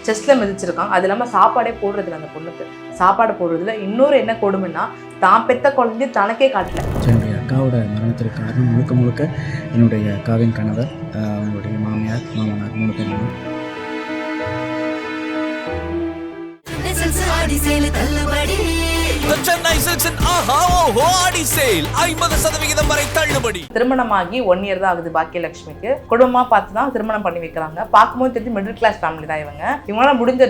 செஸ்ட்ல மிதிச்சிருக்காங்க. அது இல்லாமல் சாப்பாடே போடுறதில்ல அந்த பொண்ணுக்கு. சாப்பாடு போடுறதுல இன்னொரு என்ன கொடுமைன்னா தான் பெத்த குழந்தைய தனக்கே காட்டல. என்னுடைய அக்காவோட மரணத்திற்கு காரணம் முழுக்க முழுக்க என்னுடைய அக்காவின் கணவர், அவங்களுடைய மாமியார், மாமனார் 3 பேரும். திருமணமாகி 1 year தான் ஆகுது பாக்கியலட்சுமிக்கு. குடும்பமா பார்த்து தான் திருமணம் பண்ணி வைக்கிறாங்க. பார்க்கும்போது தெரிஞ்சு மிடில் கிளாஸ் ஃபேமிலி தான் இவங்க. இவங்களால முடிஞ்ச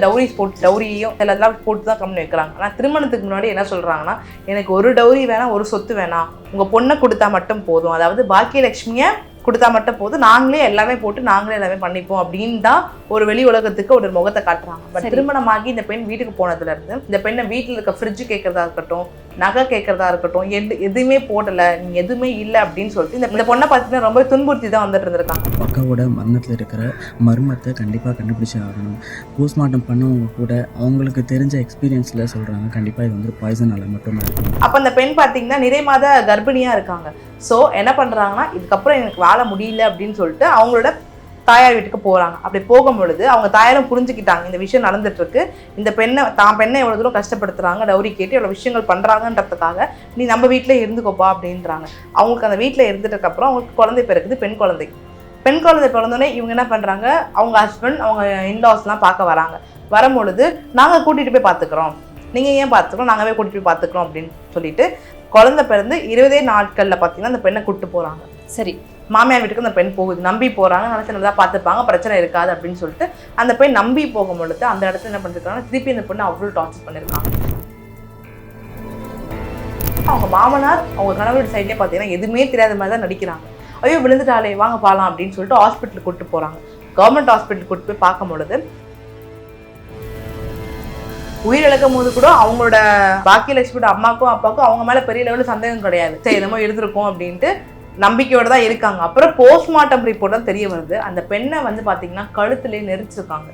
டவுரியும் எல்லாம் போட்டு தான் பண்ணி வைக்கிறாங்க. ஆனால் திருமணத்துக்கு முன்னாடி என்ன சொல்றாங்கன்னா, எனக்கு ஒரு டவுரி வேணாம், ஒரு சொத்து வேணாம், உங்க பொண்ணை கொடுத்தா மட்டும் போதும், அதாவது பாக்கியலட்சுமியை கொடுத்தா மட்டும் போதும், நாங்களே எல்லாமே போட்டு நாங்களே எல்லாமே பண்ணிப்போம் அப்படின்னு தான் ஒரு வெளி உலகத்துக்கு ஒரு முகத்தை காட்டுறாங்க. பட் திருமணமாகி இந்த பெண் வீட்டுக்கு போனதுல இருந்து இந்த பெண்ணை வீட்டில் இருக்க ஃப்ரிட்ஜ் கேட்கறதா இருக்கட்டும், நகை கேட்கறதா இருக்கட்டும், எதுவுமே போடல, நீங்க எதுவுமே இல்லை அப்படின்னு சொல்லிட்டு இந்த பொண்ணை பார்த்தீங்கன்னா ரொம்ப துன்புறுத்தி தான் வந்துட்டு இருந்திருக்காங்க. அக்காவோட மரணத்தில் இருக்கிற மர்மத்தை கண்டிப்பாக கண்டுபிடிச்சே ஆகணும். போஸ்ட்மார்ட்டம் பண்ணவங்க கூட அவங்களுக்கு தெரிஞ்ச எக்ஸ்பீரியன்ஸில் சொல்கிறாங்க, கண்டிப்பாக இது வந்து பாய்சனால் மட்டுமே இருக்கும். அப்போ அந்த பெண் பார்த்தீங்கன்னா நிறை மாத கர்ப்பிணியாக இருக்காங்க. ஸோ என்ன பண்ணுறாங்கன்னா, இதுக்கப்புறம் எனக்கு வாழ முடியல அப்படின்னு சொல்லிட்டு அவங்களோட தாயார் வீட்டுக்கு போகிறாங்க. அப்படி போகும்பொழுது அவங்க தாயாரும் புரிஞ்சுக்கிட்டாங்க இந்த விஷயம் நடந்துட்டு இருக்கு, இந்த பெண்ணை எவ்வளோ தூரம் கஷ்டப்படுத்துறாங்க, டவுரி கேட்டு எவ்வளோ விஷயங்கள் பண்ணுறாங்கன்றதுக்காக நீ நம்ம வீட்டிலே இருந்துக்கோப்பா அப்படின்றாங்க. அவங்களுக்கு அந்த வீட்டில் இருந்துட்டதுக்கப்புறம் அவங்களுக்கு குழந்தை பிறகுது, பெண் குழந்தை பிறந்தோடனே இவங்க என்ன பண்ணுறாங்க, அவங்க ஹஸ்பண்ட் அவங்க இன்லாஸ்லாம் பார்க்க வராங்க. வரும்பொழுது நாங்கள் கூட்டிகிட்டு போய் பார்த்துக்குறோம், நீங்கள் ஏன் பார்த்துக்கிறோம், நாங்கள் போய் கூட்டிகிட்டு போய் பார்த்துக்குறோம் அப்படின்னு சொல்லிட்டு குழந்தை பிறந்து 20 நாட்களில் பார்த்தீங்கன்னா அந்த பெண்ணை கூப்பிட்டு போகிறாங்க. சரி, மாமியார் வீட்டுக்கு அந்த பெண் போகுது, நம்பி போகிறாங்க, நினச்சதான் பார்த்துப்பாங்க, பிரச்சனை இருக்காது அப்படின்னு சொல்லிட்டு அந்த பெண் நம்பி போகும் பொழுது அந்த இடத்துல என்ன பண்ணிருக்காங்க, திருப்பி அந்த பொண்ணை அவ்வளோ டார்ச்சர் பண்ணியிருக்காங்க. அவங்க மாமனார் அவங்க கணவரோட சைட்லேயே பார்த்தீங்கன்னா எதுவுமே தெரியாத மாதிரி தான் நடிக்கிறாங்க. ஐயோ விழுந்துட்டாலே வாங்க பாலாம் அப்படின்னு சொல்லிட்டு ஹாஸ்பிட்டலுக்கு கூப்பிட்டு போகிறாங்க. கவர்மெண்ட் ஹாஸ்பிட்டலுக்கு கூப்பிட்டு போய் பார்க்கும் பொழுது உயிரிழக்கும் போது கூட அவங்களோட பாக்கியலட்சுமியோட அம்மாக்கும் அப்பாவுக்கும் அவங்க மேலே பெரிய லெவலில் சந்தேகம் கிடையாது, சரி என்னமோ இருந்திருக்கும் அப்படின்ட்டு நம்பிக்கையோடு தான் இருக்காங்க. அப்புறம் போஸ்ட்மார்ட்டம் ரிப்போர்ட் தான் தெரிய வருது, அந்த பெண்ணை வந்து பார்த்தீங்கன்னா கழுத்துலேயே நெரிச்சிருக்காங்க.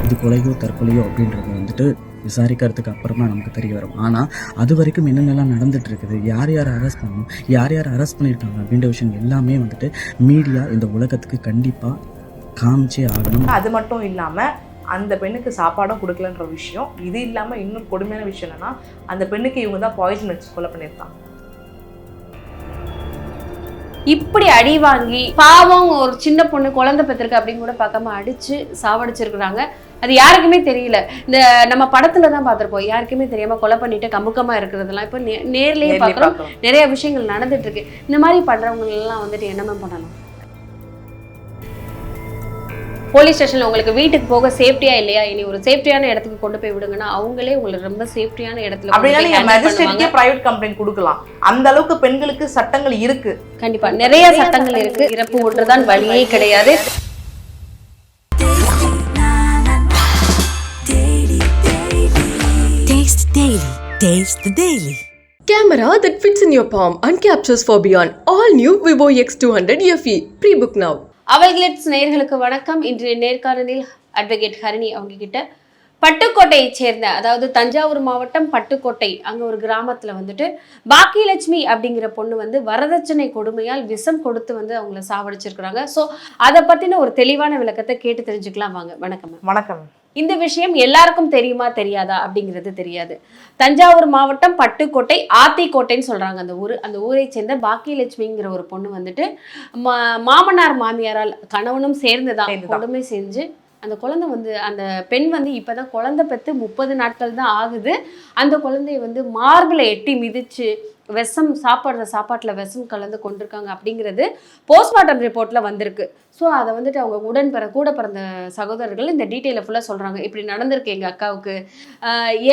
இது கொலையோ தற்கொலையோ அப்படின்றது வந்துட்டு விசாரிக்கிறதுக்கு அப்புறமா நமக்கு தெரிய வரும். ஆனால் அது வரைக்கும் என்னென்னலாம் நடந்துட்டு இருக்குது, யார் யார் அரெஸ்ட் பண்ணணும், யார் யார் அரெஸ்ட் பண்ணியிருக்காங்க அப்படின்ற விஷயம் எல்லாமே வந்துட்டு மீடியா இந்த உலகத்துக்கு கண்டிப்பாக காமிச்சே ஆகணும். அது மட்டும் இல்லாமல் அந்த பெண்ணுக்கு சாப்பாடும் கொடுக்கலன்ற விஷயம், இது இல்லாமல் இன்னும் கொடுமையான விஷயம் என்னன்னா, அந்த பெண்ணுக்கு இவங்க தான் பாய்சன் வச்சு கொலை பண்ணியிருக்காங்க. இப்படி அடி வாங்கி பாவம் ஒரு சின்ன பொண்ணு குழந்தை பெற்றிருக்கு அப்படின்னு கூட பார்க்காம அடிச்சு சாவடிச்சிருக்கிறாங்க. அது யாருக்குமே தெரியல. இந்த நம்ம படத்துல தான் பார்த்திருப்போம், யாருக்குமே தெரியாம கொலை பண்ணிட்டு கமுக்கமா இருக்கிறதெல்லாம் இப்போ நேர்லயே பார்க்குறோம். நிறைய விஷயங்கள் நடந்துட்டு இருக்கு. இந்த மாதிரி பண்றவங்க எல்லாம் வந்துட்டு என்னமே பண்ணலாம். போலீஸ் ஸ்டேஷன்ல உங்களுக்கு வீட்டுக்கு போக சேஃப்டியா இல்லையா, இனி ஒரு சேஃப்டியான இடத்துக்கு கொண்டு போய் விடுங்கன்னா அவங்களே உங்களுக்கு ரொம்ப சேஃப்டியான இடத்துல பிரைவேட் கம்ப்ளைண்ட் கொடுக்கலாம். அந்த அளவுக்கு பெண்களுக்கு சட்டங்கள் இருக்கு, கண்டிப்பா நிறைய சட்டங்கள் இருக்கு. இறப்பு ஒன்றுதான் வழியே கிடையாது. Camera that fits in your palm and captures for beyond. All new Vivo X200 FE. Pre-book now. Avalglitz நேயர்களுக்கு வணக்கம். இன்றைய நேர்காணலில் அட்வொகேட் ஹரிணி அவங்க கிட்ட பட்டுக்கோட்டையை சேர்ந்த, அதாவது தஞ்சாவூர் மாவட்டம் பட்டுக்கோட்டை அங்கே ஒரு கிராமத்தில் வந்துட்டு பாக்கியலட்சுமி அப்படிங்கிற பொண்ணு வந்து வரதட்சணை கொடுமையால் விஷம் கொடுத்து வந்து அவங்கள சாவடிச்சிருக்கிறாங்க. ஸோ அதை பற்றின ஒரு தெளிவான விளக்கத்தை கேட்டு தெரிஞ்சுக்கலாம் வாங்க. வணக்கம். வணக்கம். இந்த விஷயம் எல்லாருக்கும் தெரியுமா தெரியாதா அப்படிங்கிறது தெரியாது. தஞ்சாவூர் மாவட்டம் பட்டுக்கோட்டை ஆத்திக்கோட்டைன்னு சொல்றாங்க அந்த ஊரை சேர்ந்த பாக்கியலட்சுமிங்கிற ஒரு பொண்ணு வந்துட்டு மாமனார் மாமியாரால் கணவனும் சேர்ந்துதான் கொடுமை செஞ்சு அந்த குழந்தை வந்து அந்த பெண் வந்து இப்போதான் குழந்தை பெற்று 30 நாட்கள் தான் ஆகுது. அந்த குழந்தைய வந்து மார்பில் எட்டி மிதிச்சு விஷம் சாப்பாட்டில் விஷம் கலந்து கொண்டிருக்காங்க அப்படிங்கிறது போஸ்ட்மார்ட்டம் ரிப்போர்ட்டில் வந்திருக்கு. ஸோ அதை வந்துட்டு அவங்க கூட பிறந்த சகோதரர்கள் இந்த டீட்டெயிலை ஃபுல்லாக சொல்கிறாங்க. இப்படி நடந்திருக்கு எங்கள் அக்காவுக்கு,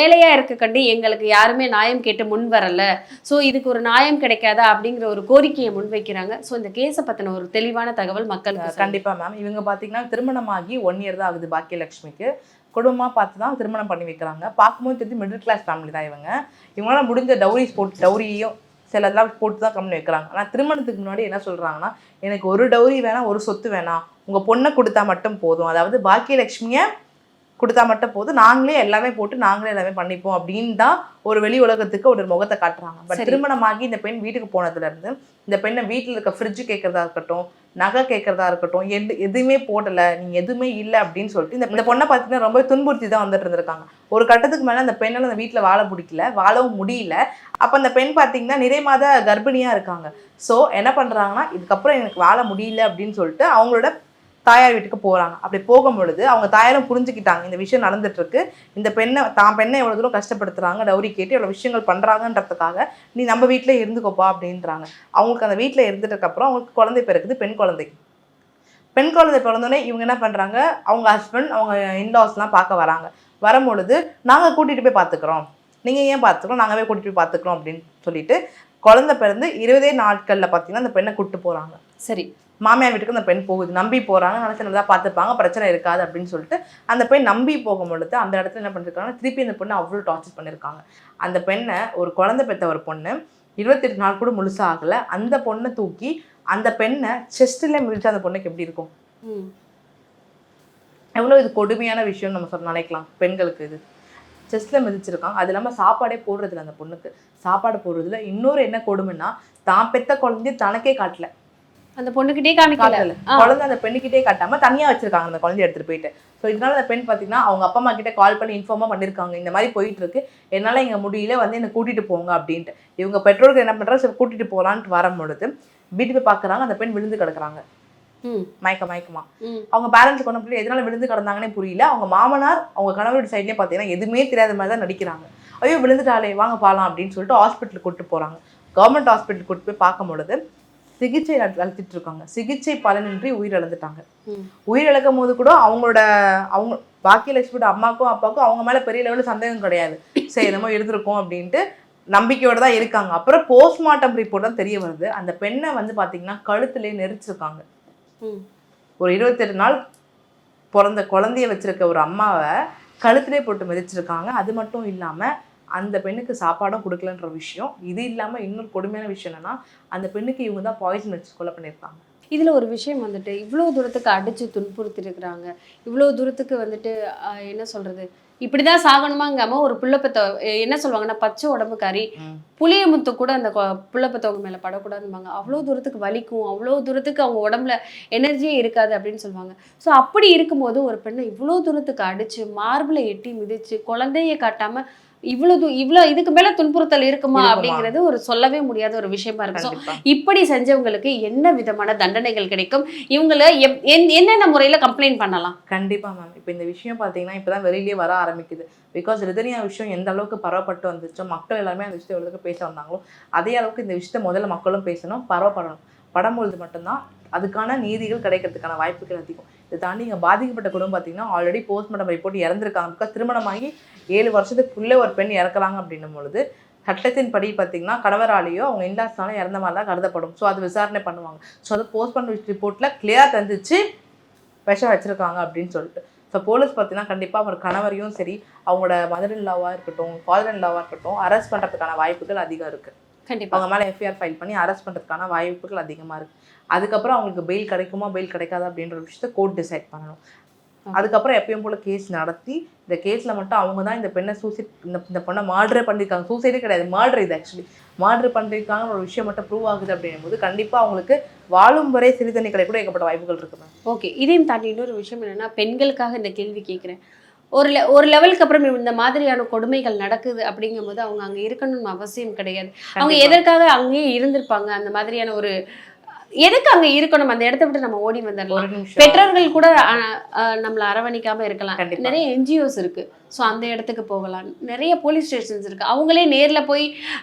ஏழையாக இருக்க கண்டி எங்களுக்கு யாருமே நியாயம் கேட்டு முன் வரலை, ஸோ இதுக்கு ஒரு நியாயம் கிடைக்காதா அப்படிங்கிற ஒரு கோரிக்கையை முன்வைக்கிறாங்க. ஸோ இந்த கேஸை பற்றின ஒரு தெளிவான தகவல் மக்களுக்கு. கண்டிப்பாக மேம். இவங்க பார்த்தீங்கன்னா திருமணமாகி 1 year தான் ஆகுது பாக்கியலட்சுமிக்கு. குடும்பமாக பார்த்து தான் திருமணம் பண்ணி வைக்கிறாங்க. பார்க்கும்போது தெரிஞ்சு மிடில் கிளாஸ் ஃபேமிலி தான் இவங்களால முடிஞ்ச டவுரியும் சிலதெல்லாம் போட்டு தான் பண்ணி வைக்கிறாங்க. ஆனால் திருமணத்துக்கு முன்னாடி என்ன சொல்கிறாங்கன்னா, எனக்கு ஒரு டவுரி வேணாம், ஒரு சொத்து வேணாம், உங்கள் பொண்ணை கொடுத்தா மட்டும் போதும், அதாவது பாக்கியலட்சுமியை கொடுத்தா மட்டும் போதும், நாங்களே எல்லாமே போட்டு நாங்களே எல்லாமே பண்ணிப்போம் அப்படின்னு தான் ஒரு வெளி உலகத்துக்கு ஒரு முகத்தை காட்டுறாங்க. பட் திருமணமாகி இந்த பெண் வீட்டுக்கு போனதுலேருந்து இந்த பெண்ணை வீட்டில் இருக்க ஃப்ரிட்ஜ் கேட்கறதா இருக்கட்டும், நகை கேட்கறதா இருக்கட்டும், எதுவுமே போடலை, நீங்கள் எதுவுமே இல்லை அப்படின்னு சொல்லிட்டு இந்த பொண்ணை பார்த்தீங்கன்னா ரொம்ப துன்புறுத்தி தான் வந்துட்டு இருந்திருக்காங்க. ஒரு கட்டத்துக்கு மேலே அந்த பெண்ணால் அந்த வீட்டில் வாழ பிடிக்கல, வாழவும் முடியல. அப்போ அந்த பெண் பார்த்தீங்கன்னா நிறை மாத கர்ப்பிணியாக இருக்காங்க. ஸோ என்ன பண்ணுறாங்கன்னா, இதுக்கப்புறம் எனக்கு வாழ முடியல அப்படின்னு சொல்லிட்டு அவங்களோட தாயார் வீட்டுக்கு போகிறாங்க. அப்படி போகும்பொழுது அவங்க தாயாரும் புரிஞ்சுக்கிட்டாங்க இந்த விஷயம் நடந்துட்டு இருக்கு, இந்த பெண்ணை எவ்வளோ தூரம் கஷ்டப்படுத்துறாங்க, டவுரி கேட்டு எவ்வளோ விஷயங்கள் பண்ணுறாங்கன்றதுக்காக நீ நம்ம வீட்டிலே இருந்துக்கோப்பா அப்படின்றாங்க. அவங்களுக்கு அந்த வீட்டில் இருந்துட்டதுக்கப்புறம் அவங்களுக்கு குழந்தை பிறகுது, பெண் குழந்தை. பெண் குழந்தை பிறந்தோடனே இவங்க என்ன பண்ணுறாங்க, அவங்க ஹஸ்பண்ட் அவங்க இன்லாஸ்லாம் பார்க்க வராங்க. வரும்பொழுது நாங்கள் கூட்டிகிட்டு போய் பார்த்துக்குறோம், நீங்கள் ஏன் பார்த்துக்கிறோம், நாங்கள் போய் கூட்டிகிட்டு போய் பார்த்துக்குறோம் அப்படின்னு சொல்லிட்டு குழந்தை பிறந்து 20 நாட்களில் பார்த்தீங்கன்னா அந்த பெண்ணை கூப்பிட்டு போகிறாங்க. சரி, மாமியார் வீட்டுக்கு அந்த பெண் போகுது, நம்பி போகிறாங்க, நினச்சினதாக பார்த்துப்பாங்க, பிரச்சனை இருக்காது அப்படின்னு சொல்லிட்டு அந்த பெண் நம்பி போகும்பொழுது அந்த இடத்துல என்ன பண்ணிருக்காங்கன்னா திருப்பி அந்த பொண்ணை அவ்வளோ டார்ச்சர் பண்ணியிருக்காங்க. அந்த பெண்ணை ஒரு குழந்தை பெற்ற ஒரு பொண்ணு 28 நாள் கூட முழுசாக ஆகலை, அந்த பொண்ணை தூக்கி அந்த பெண்ணை செஸ்ட்டில் மிதிச்சு அந்த பொண்ணுக்கு எப்படி இருக்கும், எவ்வளோ இது கொடுமையான விஷயம்னு நம்ம நினைக்கலாம். பெண்களுக்கு இது செஸ்ட்டில் மிதிச்சிருக்காங்க. அது இல்லாமல் சாப்பாடே போடுறதில்ல, அந்த பொண்ணுக்கு சாப்பாடு போடுறதுல இன்னொரு என்ன கொடுமைன்னா தான் பெத்த குழந்தைய தனக்கே காட்டல, அந்த பொண்ணுக்கிட்டே காமிக்கல, குழந்தை அந்த பெண்ணுக்கிட்டே காட்டாம தனியாக வச்சிருக்காங்க அந்த குழந்தைய எடுத்துட்டு போயிட்டு. ஸோ இதனால அந்த பெண் பார்த்தீங்கன்னா அவங்க அப்பா அம்மா கிட்ட கால் பண்ணி இன்ஃபார்மாக பண்ணியிருக்காங்க, இந்த மாதிரி போயிட்டு இருக்கு, என்னால் இங்கே முடியல, வந்து என்னை கூட்டிட்டு போங்க அப்படின்ட்டு. இவங்க பெற்றோர்கள் என்ன பண்ணுறாங்க, சரி கூட்டிட்டு போகலான்ட்டு வரும்பொழுது வீட்டுக்கு போய் பார்க்குறாங்க, அந்த பெண் விழுந்து கிடக்குறாங்க மயக்கமா. அவங்க பேரண்ட்ஸ் கொண்டு போய் எதனால விழுந்து கிடந்தாங்கன்னே புரியல. அவங்க மாமனார் அவங்க கணவரோட சைட்லேயே பார்த்தீங்கன்னா எதுவுமே தெரியாத மாதிரி தான் நடிக்கிறாங்க. ஐயோ விழுந்துட்டாலே வாங்க பாலாம் அப்படின்னு சொல்லிட்டு ஹாஸ்பிட்டலுக்கு கூப்பிட்டு போகிறாங்க. கவர்மெண்ட் ஹாஸ்பிட்டலுக்கு கூப்பிட்டு போய் பார்க்கும்பொழுது சிகிச்சை அளித்துட்டு இருக்காங்க. சிகிச்சை பலனின்றி உயிரிழந்துட்டாங்க. உயிரிழக்கும் போது கூட அவங்க பாக்கியலட்சுமியோட அம்மாக்கும் அப்பாவுக்கும் அவங்க மேலே பெரிய லெவலில் சந்தேகம் கிடையாது, சரி நம்ம இருந்திருக்கோம் அப்படின்ட்டு நம்பிக்கையோடு தான் இருக்காங்க. அப்புறம் போஸ்ட்மார்ட்டம் ரிப்போர்ட் தான் தெரிய வருது, அந்த பெண்ணை வந்து பார்த்தீங்கன்னா கழுத்துலேயே நெரிச்சிருக்காங்க. ஒரு 28 நாள் பிறந்த குழந்தைய வச்சிருக்க ஒரு அம்மாவை கழுத்திலே போட்டு மிதிச்சிருக்காங்க. அது மட்டும் இல்லாமல் அந்த பெண்ணுக்கு சாப்பாடும் கொடுக்கலன்ற விஷயம். இது இல்லாமல் இன்னொரு கொடுமையான விஷயம் என்னன்னா, அந்த பெண்ணுக்கு இவங்க தான் பாய்சன் வச்சு கொலை பண்ணியிருக்காங்க. இதில் ஒரு விஷயம் வந்துட்டு இவ்வளோ தூரத்துக்கு அடித்து துன்புறுத்திருக்கிறாங்க, இவ்வளோ தூரத்துக்கு வந்துட்டு என்ன சொல்கிறது, இப்படி தான் சாகணுமாங்காமல் ஒரு புள்ளப்பத்த என்ன சொல்லுவாங்கன்னா பச்சை உடம்புக்காரி புளிய முத்து கூட அந்த புள்ளப்பத்தவங்க மேலே படக்கூடாதும்பாங்க. அவ்வளோ தூரத்துக்கு வலிக்கும், அவ்வளோ தூரத்துக்கு அவங்க உடம்புல எனர்ஜியே இருக்காது அப்படின்னு சொல்லுவாங்க. ஸோ அப்படி இருக்கும்போது ஒரு பெண்ணை இவ்வளோ தூரத்துக்கு அடித்து மார்பிளை எட்டி மிதித்து குழந்தைய காட்டாமல் இவ்வளோ இதுக்கு மேல துன்புறுத்தல் இருக்குமா அப்படிங்கிறது ஒரு சொல்லவே முடியாத ஒரு விஷயமா இருக்கும். இப்படி செஞ்சவங்களுக்கு என்ன விதமான தண்டனைகள் கிடைக்கும், இவங்களை என்னென்ன முறையில கம்ப்ளைண்ட் பண்ணலாம்? கண்டிப்பா மேம். இப்போ இந்த விஷயம் பார்த்தீங்கன்னா இப்போதான் வெளியிலேயே வர ஆரம்பிக்குது. பிகாஸ் ரிதன்யா விஷயம் எந்த அளவுக்கு பரவப்பட்டு வந்துச்சோ, மக்கள் எல்லாருமே அந்த விஷயத்தை எவ்வளவுக்கு பேச வந்தாங்களோ அதே அளவுக்கு இந்த விஷயத்த முதல்ல மக்களும் பேசணும், பரவப்படணும். படும்பொழுது மட்டும்தான் அதுக்கான நீதிகள் கிடைக்கிறதுக்கான வாய்ப்புகள் அதிகம். இதை தாண்டி இங்கே பாதிக்கப்பட்ட குடும்பம் பார்த்தீங்கன்னா ஆல்ரெடி போஸ்ட்மார்ட்டம் ரிப்போர்ட் இறந்துருக்காங்க. பிகாஸ் திருமணமாகி 7 வருஷத்துக்குள்ளே ஒரு பெண் இறக்குறாங்க அப்படின்னும் பொழுது சட்டத்தின் படி பார்த்தீங்கன்னா கணவராலேயோ அவங்க இன்லாஸ்னால இறந்த மாதிரி தான் கருதப்படும். ஸோ அது விசாரணை பண்ணுவாங்க. ஸோ அது போஸ்ட்மார்ட்டம் ரிப்போர்ட்டில் கிளியராக தெரிஞ்சிச்சு விஷம் வச்சுருக்காங்க அப்படின்னு சொல்லிட்டு. ஸோ போலீஸ் பார்த்தீங்கன்னா கண்டிப்பாக அவர் கணவரையும் சரி அவங்களோட மதர் இன் லாவாக இருக்கட்டும், ஃபாதர் இன் லாவாக இருக்கட்டும் அரெஸ்ட் பண்ணுறதுக்கான வாய்ப்புகள் அதிகம் இருக்குது. கண்டிப்பாக அவங்க மேலே எஃப்ஐஆர் ஃபைல் பண்ணி அரெஸ்ட் பண்ணுறதுக்கான வாய்ப்புகள் அதிகமாக இருக்குது. அதுக்கப்புறம் அவங்களுக்கு பெயில் கிடைக்குமா பெயில் கிடைக்காதா அப்படின்ற விஷயத்தை கோர்ட் டிசைட் பண்ணணும். அதுக்கப்புறம் எப்பயும் போல் கேஸ் நடத்தி இந்த கேஸில் மட்டும் அவங்க தான் இந்த பெண்ணை சூசைட் இந்த பொண்ணை மர்டரே பண்ணியிருக்காங்க, சூசைடே கிடையாது மர்டர், இது ஆக்சுவலி மர்டர் பண்ணியிருக்காங்கன்னு ஒரு விஷயம் மட்டும் ப்ரூவ் ஆகுது அப்படின்னும் போது கண்டிப்பாக அவங்களுக்கு வாழும் வரை சிறு தண்ணி கடை கூட ஏகப்பட்ட வாய்ப்புகள் இருக்குது. ஓகே, இதையும் தாண்டி இன்னொரு விஷயம் என்னென்னா, பெண்களுக்காக இந்த கேள்வி கேட்குறேன். ஒரு லெவலுக்கு அப்புறம் இந்த மாதிரியான கொடுமைகள் நடக்குது அப்படிங்கும்போது அவங்க அங்கே இருக்கணும்னு அவசியம் கிடையாது. அவங்க எதற்காக அங்கேயே இருந்திருப்பாங்க, அந்த மாதிரியான ஒரு எதுக்கு அங்கே இருக்கணும், அந்த இடத்த விட்டு நம்ம ஓடி வந்துடலாம். பெற்றோர்கள் கூட நம்மளை அரவணைக்காம இருக்கலாம். நிறைய என்ஜிஓஸ் இருக்கு, ஸோ அந்த இடத்துக்கு போகலாம். நிறைய போலீஸ் ஸ்டேஷன்ஸ் இருக்கு, அவங்களே நேரில் போய்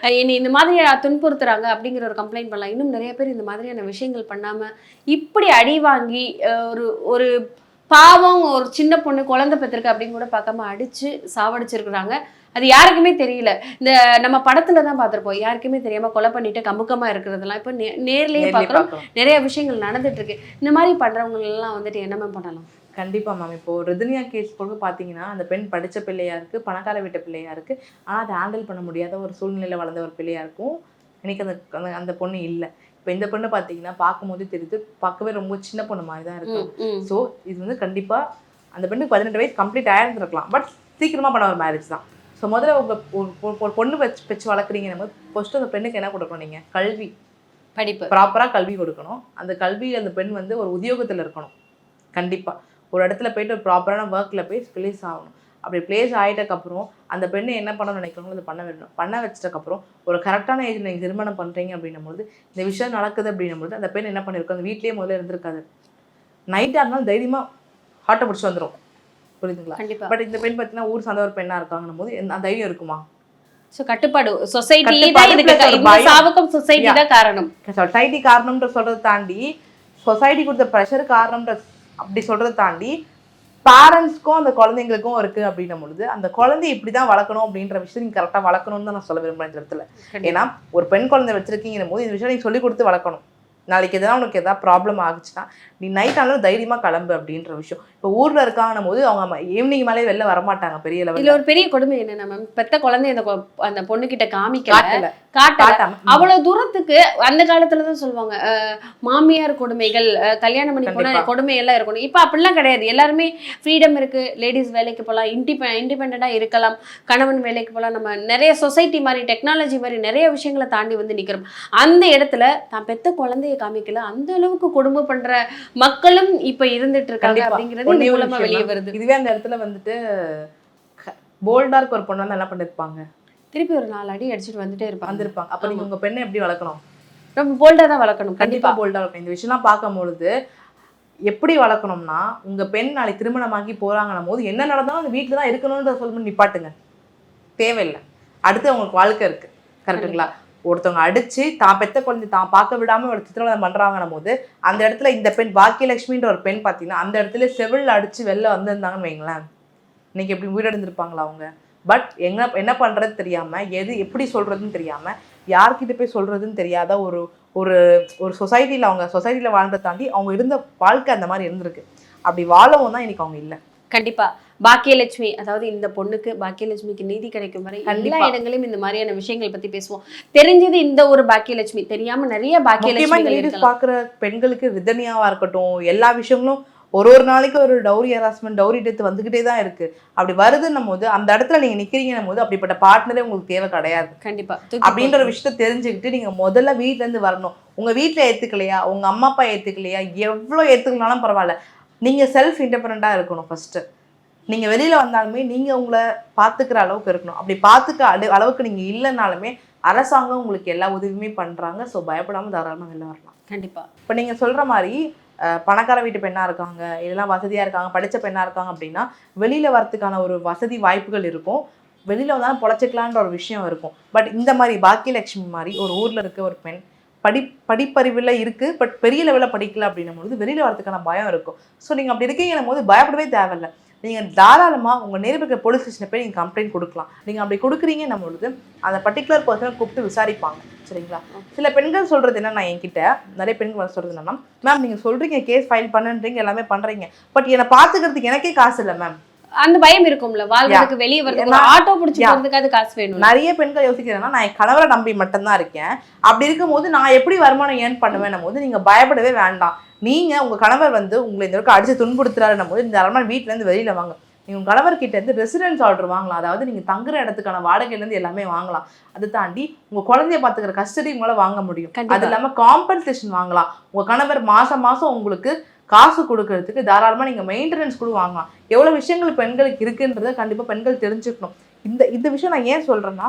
இந்த மாதிரி துன்புறுத்துறாங்க அப்படிங்கிற ஒரு கம்ப்ளைண்ட் பண்ணலாம். இன்னும் நிறைய பேர் இந்த மாதிரியான விஷயங்கள் பண்ணாம இப்படி அடி வாங்கி ஒரு பாவம் ஒரு சின்ன பொண்ணு குழந்தை பெற்றிருக்கு அப்படின்னு கூட பார்க்காம அடிச்சு சாவடிச்சிருக்கிறாங்க. அது யாருக்குமே தெரியல. இந்த நம்ம படத்துல தான் பார்த்துருப்போம், யாருக்குமே தெரியாம கொலை பண்ணிட்டு கமுக்கமா இருக்கிறதெல்லாம் இப்போ நேர்லயே பார்க்குறோம். நிறைய விஷயங்கள் நடந்துட்டு இருக்கு. இந்த மாதிரி பண்றவங்க எல்லாம் வந்துட்டு என்ன மேம் பண்ணலாம்? கண்டிப்பா மேம். இப்போ ரிதன்யா கேஸ் போது பார்த்தீங்கன்னா அந்த பெண் படித்த பிள்ளையா இருக்கு, பணக்கார வீட்டு பிள்ளையா இருக்கு, ஆனால் அதை ஹேண்டில் பண்ண முடியாத ஒரு சூழ்நிலையில் வளர்ந்த ஒரு பிள்ளையா இருக்கும். எனக்கு அந்த பொண்ணு இல்லை. இப்போ இந்த பொண்ணு பார்த்தீங்கன்னா பார்க்கும்போது தெரியுது, பார்க்கவே ரொம்ப சின்ன பொண்ணு மாதிரி தான் இருக்கும். ஸோ இது வந்து கண்டிப்பாக அந்த பெண்ணுக்கு 18 வயசு கம்ப்ளீட் ஆயிருந்துருக்கலாம், பட் சீக்கிரமாக பண்ண ஒரு மேரேஜ் தான். ஸோ முதல்ல உங்கள் ஒரு பொண்ணு வச்சு வளர்க்குறீங்க, நம்ம ஃபஸ்ட்டு அந்த பெண்ணுக்கு என்ன கொடுக்கணும், நீங்கள் கல்வி படிப்பு ப்ராப்பராக கல்வி கொடுக்கணும். அந்த கல்வி அந்த பெண் வந்து ஒரு உத்தியோகத்தில் இருக்கணும். கண்டிப்பாக ஒரு இடத்துல போயிட்டு ஒரு ப்ராப்பரான ஒர்க்கில் போய் ப்ளேஸ் ஆகணும். அப்படி ப்ளேஸ் ஆகிட்டக்கப்புறம் அந்த பெண்ணை என்ன பண்ணணும்னு நினைக்கிறவங்களோ அதை பண்ண வேணும். பண்ண வச்சதுக்கப்புறம் ஒரு கரெக்டான ஏஜில் நீங்கள் திருமணம் பண்ணுறீங்க அப்படின்னும்போது இந்த விஷயம் நடக்குது அப்படின்னும்போது அந்த பெண் என்ன பண்ணியிருக்கும், அந்த வீட்லேயே முதல்ல இருந்திருக்காது. நைட்டாக இருந்தாலும் தைரியமாக ஹார்ட்டை பிடிச்சி வந்துடும். புரியுதுங்களா? கண்டிப்பா. பட் இந்த பெண் பார்த்தீங்கன்னா ஊர் சார்ந்த ஒரு பெண்ணாக இருக்காங்கன்னும் போது அந்த தைரியம் இருக்குமா? ஸோ கட்டுப்பாடு சொசைட்டி கட்டுப்பாடு தான், plus ஒரு இந்த பயம். சாவுக்கும் சொசைட்டி தான் காரணம். சொசைட்டி காரணம்ன்ற சொல்றதை தாண்டி சொசைட்டி கொடுத்த ப்ரெஷர் காரணம்ன்ற அப்படி சொல்றதை தாண்டி பேரண்ட்ஸ்க்கும் அந்த குழந்தைங்களுக்கும் இருக்கு அப்படின்னும் பொழுது அந்த குழந்தை இப்படிதான் வளர்க்கணும் அப்படின்ற விஷயம் நீங்க கரெக்டா வளர்க்கணும்னு தான் நான் சொல்ல விரும்புறேன் இந்த இடத்துல. ஏன்னா ஒரு பெண் குழந்தை வச்சிருக்கீங்கன்னும் போது இந்த விஷயம் நீங்க சொல்லி கொடுத்து வளர்க்கணும். நாளைக்கு எதனா உனக்கு எதாவது ப்ராப்ளம் ஆகுச்சுன்னா நீ நைட் ஆனாலும் தைரியமா கிளம்பு அப்படின்ற விஷயம். இப்போ ஊர்ல இருக்காங்கன்னும் போது அவங்க ஈவினிங் மேலே வெளில வரமாட்டாங்க பெரிய இதுல லெவலில். ஒரு பெரிய கொடுமை என்னன்னா மேம், பெத்த குழந்தை அந்த பொண்ணு கிட்ட காட்டல. காட்டல. அவ்வளவு தூரத்துக்கு அந்த காலத்துலதான் சொல்லுவாங்க மாமியார் கொடுமைகள், கல்யாணம் பண்ணி போனா கொடுமை எல்லாம் இருக்கணும். இப்ப அப்படிலாம் கிடையாது. எல்லாருமே ஃப்ரீடம் இருக்கு. லேடிஸ் வேலைக்கு போகலாம், இண்டிபெண்டா இருக்கலாம், கணவன் வேலைக்கு போகலாம். நம்ம நிறைய சொசைட்டி மாதிரி டெக்னாலஜி மாதிரி நிறைய விஷயங்களை தாண்டி வந்து நிக்கிறோம். அந்த இடத்துல தான் பெத்த குழந்தைய காமிக்கல, அந்த அளவுக்கு கொடுமை பண்ற மக்களும் இப்ப இருந்துட்டு இருக்காங்க அப்படிங்கிறது இது மூலமா வெளியே வருது. இதுவே அந்த இடத்துல வந்துட்டு போல்டா இருக்க ஒரு பொண்ணு வந்து என்ன பண்ணிருப்பாங்க, திருப்பி ஒரு 4 அடி அடிச்சுட்டு வந்துட்டே வந்திருப்பாங்க. அப்ப நீங்க உங்க பெண்ணை எப்படி வளர்க்கணும்? ரொம்ப போல்டா தான் வளர்க்கணும். கண்டிப்பா போல்டா வளர்க்கணும். இந்த விஷயம்லாம் பார்க்கும்பொழுது எப்படி வளர்க்கணும்னா, உங்க பெண் நாளைக்கு திருமணமாகி போறாங்கன்னும் போது என்ன நடந்தாலும் அந்த வீட்டுல தான் இருக்கணும்ன்ற சொல்லணும் நிப்பாட்டுங்க. தேவையில்லை. அடுத்து அவங்களுக்கு வாழ்க்கை இருக்கு. கரெக்டுங்களா? ஒருத்தவங்க அடிச்சு தான் பெத்த குழந்தை தான் பார்க்க விடாம ஒரு சித்திரவதை பண்றாங்கன்னும் போது அந்த இடத்துல இந்த பெண் பாக்கியலட்சுமின்ற ஒரு பெண் பார்த்தீங்கன்னா அந்த இடத்துல செவில்ல அடிச்சு வெளில வந்திருந்தாங்கன்னு வைங்களேன், இன்னைக்கு எப்படி உயிரிழந்திருப்பாங்களா அவங்க? பட் என்ன பண்றது தெரியாம, எது எப்படி சொல்றதுன்னு தெரியாம, யார்கிட்ட போய் சொல்றதுன்னு தெரியாத ஒரு ஒரு ஒரு சொசைட்டியில் அவங்க சொசைட்டியில் வாழ்றதை தாண்டி அவங்க இருந்த வாழ்க்கை அந்த மாதிரி இருந்திருக்கு. அப்படி வாழவும் தான் இன்னைக்கு அவங்க இல்லை. கண்டிப்பா பாக்கியலட்சுமி, அதாவது இந்த பொண்ணுக்கு பாக்கியலட்சுமிக்கு நீதி கிடைக்கும் வரை எல்லா இடங்களிலும் இந்த மாதிரியான விஷயங்கள் பத்தி பேசுவோம். தெரிஞ்சது இந்த ஒரு பாக்கியலட்சுமி, தெரியாம நிறைய பாக்கியலட்சுமி பாக்குற பெண்களுக்கு ரிதனியாவா இருக்கட்டும், எல்லா விஷயங்களும் ஒரு நாளைக்கு ஒரு டவுரி ஹராஸ்மெண்ட், டவுரி டெத் வந்துகிட்டே தான் இருக்கு. அப்படி வருதுன்னும் போது அந்த இடத்துல நீங்க நிக்கிறீங்கன்னும் போது அப்படிப்பட்ட பார்ட்னரே உங்களுக்கு தேவை கிடையாது. கண்டிப்பா அப்படின்ற ஒரு விஷயத்த தெரிஞ்சுக்கிட்டு நீங்க முதல்ல வீட்டுல இருந்து வரணும். உங்க வீட்டுல ஏத்துக்கலையா, உங்க அம்மா அப்பா ஏத்துக்கலையா, எவ்வளவு ஏத்துக்கலனாலும் பரவாயில்ல, நீங்க செல்ஃப் இண்டிபெண்டா இருக்கணும். ஃபர்ஸ்ட் நீங்க வெளியில வந்தாலுமே நீங்க உங்களை பாத்துக்கிற அளவுக்கு இருக்கணும். அப்படி பாத்துக்க அளவுக்கு நீங்க இல்லைனாலுமே அரசாங்கம் உங்களுக்கு எல்லா உதவியுமே பண்றாங்க. ஸோ பயப்படாம தாராளமா வெளில வரலாம். கண்டிப்பா. இப்போ நீங்க சொல்ற மாதிரி பணக்கார வீட்டு பெண்ணா இருக்காங்க, இதெல்லாம் வசதியா இருக்காங்க, படிச்ச பெண்ணா இருக்காங்க அப்படின்னா வெளியில வரதுக்கான ஒரு வசதி வாய்ப்புகள் இருக்கும். வெளியில வந்தாலும் பொழைச்சிக்கலான்ற ஒரு விஷயம் இருக்கும். பட் இந்த மாதிரி பாக்கியலட்சுமி மாதிரி ஒரு ஊர்ல இருக்க ஒரு பெண் படிப்பறிவில் இருக்கு, பட் பெரிய லெவலில் படிக்கல அப்படின்னும் போது வெளியில வரதுக்கான பயம் இருக்கும். ஸோ நீங்க அப்படி இருக்கீங்கன்னும் போது பயப்படவே தேவையில்லை. நீங்க தாராளமா உங்க நேர்பக்க போலீஸ் ஸ்டேஷன்ல போய் நீங்க கம்ப்ளைண்ட் கொடுக்கலாம். நீங்க அப்படி கொடுக்குறீங்கன்னும் பொழுது அந்த பர்டிகுலர் பர்சனை கூப்பிட்டு விசாரிப்பாங்க. சரிங்களா? சில பெண்கள் சொல்றது என்னன்னா, என்கிட்ட நிறைய பெண்கள் சொல்றது என்னன்னா, மேம் நீங்க சொல்றீங்க கேஸ் ஃபைல் பண்ணுன்றீங்க, எல்லாமே பண்றீங்க, பட் என்னை பாத்துக்கிறதுக்கு எனக்கே காசு இல்லை மேம். அந்த பயம் இருக்கும்ல, வாழ்றதுக்கு வெளியே வரதுக்கு ஆட்டோ பிடிச்சி போறதுக்கு அது காசு வேணும். நிறைய பெண்கள் யோசிக்கிறேன்னா, நான் என் கணவரை நம்பி மட்டும்தான் இருக்கேன், அப்படி இருக்கும்போது நான் எப்படி வருமானம் ஏர்ன் பண்ணுவேன் போது நீங்க பயப்படவே வேண்டாம். நீங்க உங்க கணவர் வந்து உங்களை இந்த அளவுக்கு அடிச்சு துன்புறுத்துறாருன்னும் போது இந்த அரண்மனை வீட்டுல இருந்து வெளியில வாங்க. நீங்க உங்க கணவர் கிட்ட இருந்து ரெசிடென்ஸ் ஆர்டர் வாங்கலாம். அதாவது நீங்க தங்குற இடத்துக்கான வாடகையில இருந்து எல்லாமே வாங்கலாம். அதை தாண்டி உங்க குழந்தைய பாத்துக்கிற கஸ்டடி உங்களால வாங்க முடியும். அது இல்லாம காம்பன்சேஷன் வாங்கலாம். உங்க கணவர் மாசம் உங்களுக்கு காசு கொடுக்கறதுக்கு தாராளமா நீங்க மெயின்டெனன்ஸ் கூட வாங்கலாம். எவ்வளவு விஷயங்கள் பெண்களுக்கு இருக்குன்றத கண்டிப்பா பெண்கள் தெரிஞ்சுக்கணும். இந்த விஷயம் நான் ஏன் சொல்றேன்னா,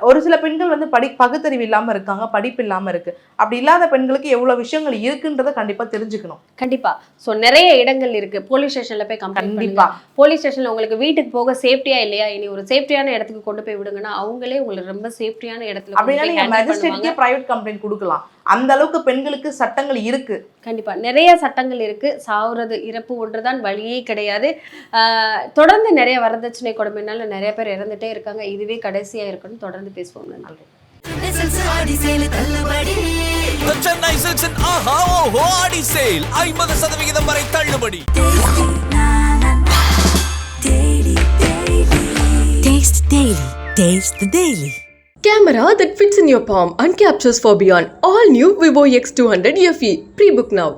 ஒரு சில பெண்கள் வந்து பகுத்தறிவு இல்லாம இருக்காங்க, படிப்பு இல்லாம இருக்கு. அப்படி இல்லாத பெண்களுக்கு எவ்வளவு விஷயங்கள் இருக்குன்றத கண்டிப்பா தெரிஞ்சுக்கணும். கண்டிப்பா. சோ நிறைய இடங்கள் இருக்கு. போலீஸ் ஸ்டேஷன்ல போய் கம்ப்ளைண்ட் பண்ணுங்க. போலீஸ் ஸ்டேஷன்ல உங்களுக்கு வீட்டுக்கு போக சேஃப்டியா இல்லையா, இனி ஒரு சேஃப்டியான இடத்துக்கு கொண்டு போய் விடுங்கன்னா அவங்களே உங்களுக்கு ரொம்ப சேஃப்டியான இடத்துல அப்படின்னா நீங்க மேஜிஸ்ட்ரேட்க்கே பிரைவேட் கம்ப்ளைண்ட் கொடுக்கலாம். அந்த அளவுக்கு பெண்களுக்கு சட்டங்கள் இருக்கு. கண்டிப்பா நிறைய சட்டங்கள் இருக்கு. சாவுறது இறப்பு ஒன்றுதான் வழியே கிடையாது. தொடர்ந்து நிறைய வரதட்சணை கொடுமைனால நிறைய பேர் இறந்துட்டே இருக்காங்க. இதுவே கடைசியா இருக்கணும். தொடர்ந்து பேசுவோம். நன்றி. The Chennai Silks and Aha Oho Adi Sale 50% வரை தள்ளுபடி. Taste Daily. Taste the Daily. Camera that fits in your palm and captures for beyond. All new Vivo X200 FE. Pre-book now.